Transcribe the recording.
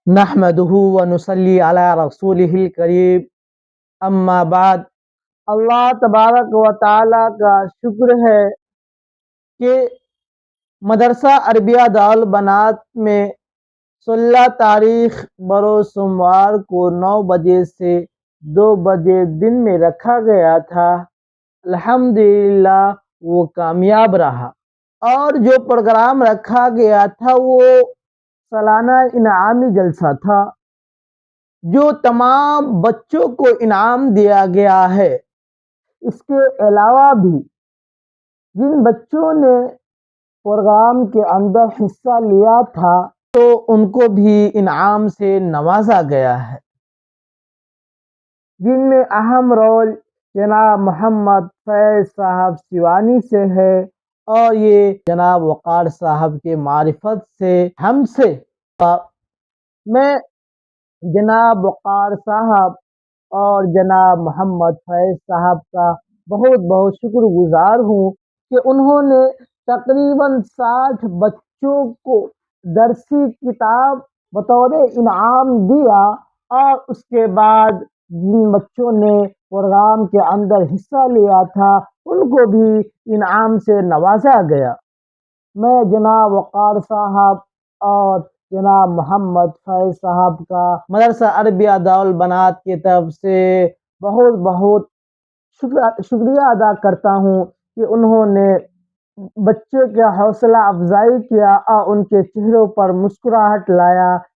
نحمدہ ونصلی علی رسولہ الکریم، اما بعد۔ اللہ تبارک و تعالی کا شکر ہے کہ مدرسہ عربیہ دارالبنات میں 16 تاریخ بروز سوموار کو 9 بجے سے 2 بجے دن میں رکھا گیا تھا۔ الحمدللہ وہ کامیاب رہا، اور جو پروگرام رکھا گیا تھا وہ سالانہ انعامی جلسہ تھا، جو تمام بچوں کو انعام دیا گیا ہے۔ اس کے علاوہ بھی جن بچوں نے پروگرام کے اندر حصہ لیا تھا تو ان کو بھی انعام سے نوازا گیا ہے، جن میں اہم رول جناب محمد فیض صاحب سیوانی سے ہے، اور یہ جناب وقار صاحب کے معرفت سے ہم سے میں جناب وقار صاحب اور جناب محمد فیض صاحب کا بہت بہت شکر گزار ہوں کہ انہوں نے تقریباً 60 بچوں کو درسی کتاب بطور انعام دیا، اور اس کے بعد جن بچوں نے پروگرام کے اندر حصہ لیا تھا ان کو بھی انعام سے نوازا گیا۔ میں جناب وقار صاحب اور جناب محمد فیض صاحب کا مدرسہ عربیہ دارالبنات کی طرف سے بہت بہت شکریہ ادا کرتا ہوں کہ انہوں نے بچے کا حوصلہ افزائی کیا اور ان کے چہروں پر مسکراہٹ لایا